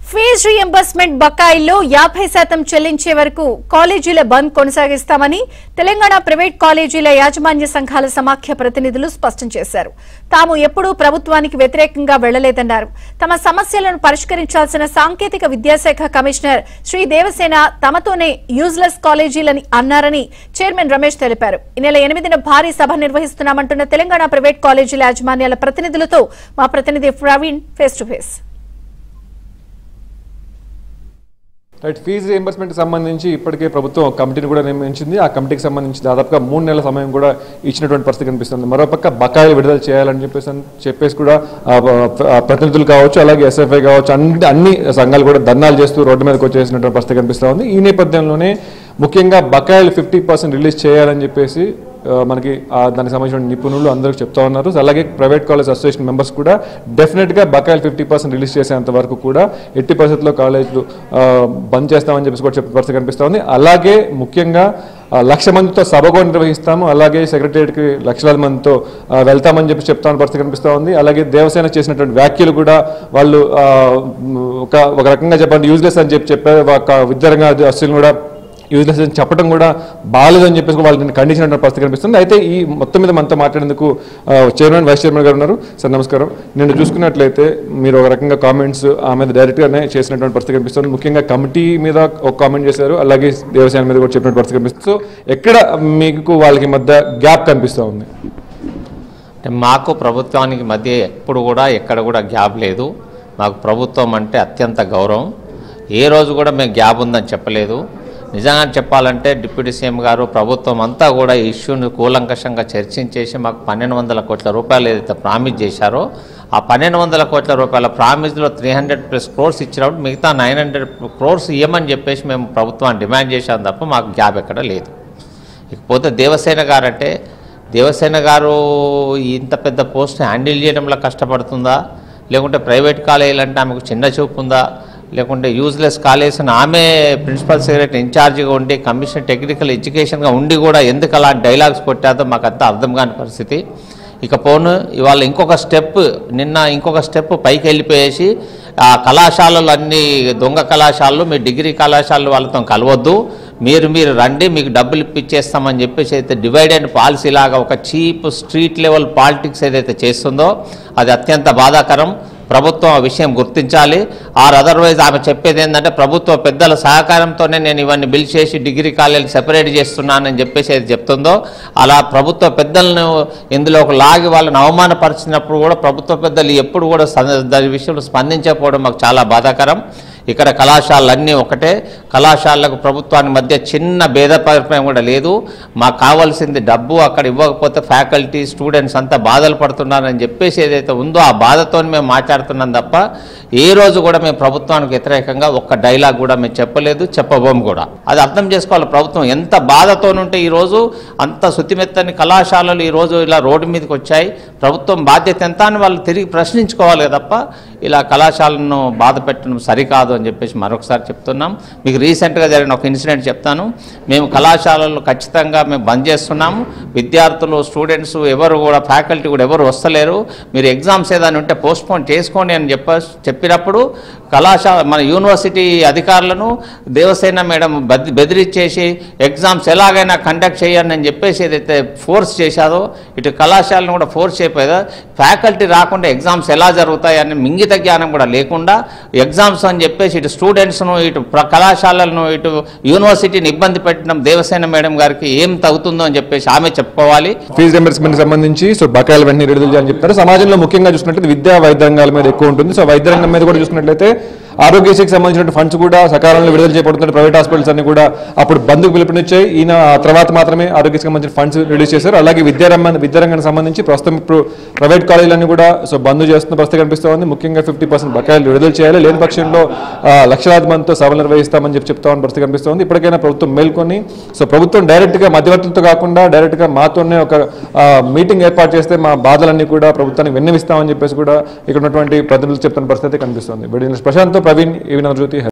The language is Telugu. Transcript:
ఫీజు రీయింబర్స్మెంట్ బకాయిల్లో 50% చెల్లించే వరకు కాలేజీల బంద్ కొనసాగిస్తామని తెలంగాణ ప్రైవేట్ కాలేజీల యాజమాన్య సంఘాల సమాఖ్య ప్రతినిధులు స్పష్టం చేశారు. తాము ఎప్పుడూ ప్రభుత్వానికి వ్యతిరేకంగా వెళ్లలేదన్నారు. తమ సమస్యలను పరిష్కరించాల్సిన సాంకేతిక విద్యాశాఖ కమిషనర్ శ్రీ దేవసేన తమతోనే యూజ్లెస్ కాలేజీలని అన్నారని చైర్మన్ రమేష్ తెలిపారు. ఈ నెల 8న భారీ సభ నిర్వహిస్తున్నామంటున్న తెలంగాణ ప్రైవేట్ కాలేజీల యాజమాన్యాల ప్రతినిధులతో మా ప్రతినిధి Praveen face to face. Fees reimbursement సంబంధించి ఇప్పటికే ప్రభుత్వం కమిటీని కూడా నియమించింది. ఆ కమిటీకి సంబంధించి దాదాపుగా 3 నెలల సమయం కూడా ఇచ్చినటువంటి పరిస్థితి కనిపిస్తుంది. మరోపక్క బకాయిలు విడుదల చేయాలని చెప్పేసి కూడా ప్రతినిధులు కావచ్చు, అలాగే ఎస్ఎఫ్ఐ కావచ్చు, అన్ని సంఘాలు కూడా ధర్నాలు చేస్తూ రోడ్డు మీదకి వచ్చేసినటువంటి పరిస్థితి కనిపిస్తూ ఉంది. ఈ నేపథ్యంలోనే ముఖ్యంగా బకాయిలు 50% రిలీజ్ చేయాలని చెప్పేసి మనకి దానికి సంబంధించిన నిపుణులు అందరూ చెప్తా ఉన్నారు. అలాగే ప్రైవేట్ కాలేజ్ అసోసియేషన్ మెంబర్స్ కూడా డెఫినెట్గా బకాయిలు 50% రిలీజ్ చేసేంత వరకు కూడా ఎట్టి పరిస్థితుల్లో కాలేజీలు బంద్ చేస్తామని చెప్పేసి కూడా చెప్పే పరిస్థితి కనిపిస్తూ ఉంది. అలాగే ముఖ్యంగా 1,00,000 మందితో సభ కూడా నిర్వహిస్తాము, అలాగే సెక్రటరియట్కి లక్షలాది మందితో వెళ్తామని చెప్పి చెప్తామని పరిస్థితి కనిపిస్తూ ఉంది. అలాగే దేవసేన చేసినటువంటి వ్యాఖ్యలు కూడా వాళ్ళు ఒక రకంగా చెప్పండి యూజ్లెస్ అని చెప్పారు. విద్యారంగ అసలు కూడా యూజ్లెస్ అని చెప్పడం కూడా బాలేదని చెప్పేసి వాళ్ళని ఖండించినటువంటి పరిస్థితి కనిపిస్తుంది. అయితే ఈ మొత్తం మీద మనతో మాట్లాడేందుకు చైర్మన్, వైస్ చైర్మన్ గారు ఉన్నారు. సార్ నమస్కారం. నేను చూసుకున్నట్లయితే మీరు ఒక రకంగా కామెంట్స్ ఆమె డైరెక్ట్గానే చేసినటువంటి పరిస్థితి కనిపిస్తుంది. ముఖ్యంగా కమిటీ మీద ఒక కామెంట్ చేశారు, అలాగే దేవసేన మీద కూడా చెప్పినటువంటి పరిస్థితి కనిపిస్తుంది. సో ఎక్కడ మీకు వాళ్ళకి మధ్య గ్యాప్ కనిపిస్తూ ఉంది? మాకు ప్రభుత్వానికి మధ్య ఎప్పుడు కూడా ఎక్కడ కూడా గ్యాప్ లేదు. మాకు ప్రభుత్వం అంటే అత్యంత గౌరవం. ఏ రోజు కూడా మేము గ్యాప్ ఉందని చెప్పలేదు. నిజంగా చెప్పాలంటే డిప్యూటీ సీఎం గారు ప్రభుత్వం అంతా కూడా ఈ ఇష్యూని కూలంకషంగా చర్చించేసి మాకు 1,200 కోట్ల రూపాయలు ఏదైతే ప్రామిస్ చేశారో ఆ 1,200 కోట్ల రూపాయల ప్రామిస్లో 300+ crores ఇచ్చినప్పుడు మిగతా 900 crores ఇవ్వమని చెప్పేసి మేము ప్రభుత్వాన్ని డిమాండ్ చేశాం తప్ప మాకు గ్యాప్ ఎక్కడ లేదు. ఇకపోతే దేవసేన గారు అంటే దేవసేన గారు ఇంత పెద్ద పోస్ట్ హ్యాండిల్ చేయడంలో కష్టపడుతుందా, లేకుంటే ప్రైవేట్ కాలేజీలు అంటే ఆమెకు చిన్న చూపు ఉందా, లేకుంటే యూజ్లెస్ కాలేజ్ అని ఆమె ప్రిన్సిపల్ సెక్రటరీ ఇన్ఛార్జిగా ఉండి కమిషన్ టెక్నికల్ ఎడ్యుకేషన్గా ఉండి కూడా ఎందుకు అలాంటి డైలాగ్స్ కొట్టాదో మాకు అంతా అర్థం కాని పరిస్థితి. ఇకపోను ఇవాళ ఇంకొక స్టెప్ పైకి వెళ్ళిపోయేసి ఆ కళాశాలలు అన్ని దొంగ కళాశాలలు, మీ డిగ్రీ కళాశాలలు వాళ్ళతో కలవద్దు, మీరు రండి, మీకు డబ్బులు ఇప్పించేస్తామని చెప్పేసి అయితే డివైడ్ అండ్ పాలసీ లాగా ఒక చీప్ స్ట్రీట్ లెవెల్ పాలిటిక్స్ ఏదైతే చేస్తుందో అది అత్యంత బాధాకరం. ప్రభుత్వం ఆ విషయం గుర్తించాలి. అదర్వైజ్ ఆమె చెప్పేది ఏంటంటే ప్రభుత్వ పెద్దల సహకారంతోనే నేను ఇవన్నీ బిల్ చేసి డిగ్రీ కాలేజీలు సెపరేట్ చేస్తున్నానని చెప్పేసి ఏది చెప్తుందో అలా ప్రభుత్వ పెద్దలను ఇందులోకి లాగి వాళ్ళని అవమానపరిచినప్పుడు కూడా ప్రభుత్వ పెద్దలు ఎప్పుడు కూడా దాని విషయంలో స్పందించకపోవడం మాకు చాలా బాధాకరం. ఇక్కడ కళాశాలన్నీ ఒకటే, కళాశాలకు ప్రభుత్వానికి మధ్య చిన్న భేదప్రాయం కూడా లేదు. మాకు కావాల్సింది డబ్బు, అక్కడ ఇవ్వకపోతే ఫ్యాకల్టీ స్టూడెంట్స్ అంతా బాధలు పడుతున్నారని చెప్పేసి ఏదైతే ఉందో ఆ బాధతో మేము మాట్లాడుతున్నాం తప్ప ఏ రోజు కూడా మేము ప్రభుత్వానికి వ్యతిరేకంగా ఒక్క డైలాగ్ కూడా మేము చెప్పలేదు, చెప్పబోము కూడా. అది అర్థం చేసుకోవాలి. ప్రభుత్వం ఎంత బాధతోనుంటే ఈరోజు అంత శుతిమెత్తని కళాశాలలు ఈరోజు ఇలా రోడ్డు మీదకి వచ్చాయి. ప్రభుత్వం బాధ్యత ఎంత అని వాళ్ళు తిరిగి ప్రశ్నించుకోవాలి తప్ప ఇలా కళాశాలను బాధ పెట్టడం సరికాదు అని చెప్పేసి మరొకసారి చెప్తున్నాం. మీకు రీసెంట్గా జరిగిన ఒక ఇన్సిడెంట్ చెప్తాను. మేము కళాశాలలు ఖచ్చితంగా మేము బంద్ చేస్తున్నాము. విద్యార్థులు, స్టూడెంట్స్ ఎవరు కూడా, ఫ్యాకల్టీ కూడా ఎవరు వస్తలేరు, మీరు ఎగ్జామ్స్ ఏదైనా ఉంటే పోస్ట్పోన్ చేసుకోండి అని చెప్పినప్పుడు మన యూనివర్సిటీ అధికారులను దేవసేన మేడం బెదిరించేసి ఎగ్జామ్స్ ఎలాగైనా కండక్ట్ చేయండి అని చెప్పేసి ఏదైతే ఫోర్స్ చేశాదో ఇటు కళాశాలను కూడా ఫోర్స్ చేయకపోయేదా, ఫ్యాకల్టీ రాకుండా ఎగ్జామ్స్ ఎలా జరుగుతాయి అని మింగిత జ్ఞానం కూడా లేకుండా ఎగ్జామ్స్ అని చెప్పేసి ఇటు స్టూడెంట్స్ను, ఇటు కళాశాలలను, ఇటు యూనివర్సిటీని ఇబ్బంది పెట్టడం దేవసేన మేడం గారికి ఏం తగ్గుతుందో అని చెప్పేసి ఆమె చెప్పుకోవాలి. ఫీజు రీయింబర్స్మెంట్ సంబంధించి బకాయిలు వెంటనే విడుదల చేయాలని చెప్తారు. సమాజంలో ముఖ్యంగా చూసుకున్నట్లయితే విద్యా వైద్య రంగాల మీద ఎక్కువ ఉంటుంది. సో వైద్య రంగం మీద కూడా చూసుకున్నట్లయితే ఆరోగ్యశ్రీకి సంబంధించిన ఫండ్స్ కూడా సకాలంలో విడుదల చేయబడుతున్న ప్రైవేట్ హాస్పిటల్స్ అన్ని కూడా అప్పుడు బంద్కు పిలుపునిచ్చాయి. ఈయన ఆ తర్వాత మాత్రమే ఆరోగ్యశ్రీకి సంబంధించిన ఫండ్స్ రిలీజ్ చేశారు. అలాగే విద్యారంగానికి సంబంధించి ప్రస్తుతం ఇప్పుడు ప్రైవేట్ కాలేజీలన్నీ కూడా బంద్ చేస్తున్న పరిస్థితి కనిపిస్తూ ఉంది. ముఖ్యంగా 50% బకాయిలు విడుదల చేయాలి, లేని పక్షంలో లక్షలాది మందితో సభలు నిర్వహిస్తామని చెప్తామని పరిస్థితి కనిపిస్తుంది. ఇప్పటికైనా ప్రభుత్వం మేల్కొని ప్రభుత్వం డైరెక్ట్గా మధ్యవర్తులతో కాకుండా డైరెక్ట్గా మాతోనే ఒక మీటింగ్ ఏర్పాటు చేస్తే మా బాధలన్నీ కూడా ప్రభుత్వానికి విన్నవిస్తామని చెప్పేసి కూడా ఇక్కడ ఉన్నటువంటి ప్రతినిధులు చెప్తున్న పరిస్థితి కనిపిస్తుంది. Prashanth, Praveen, AV Navajyoti.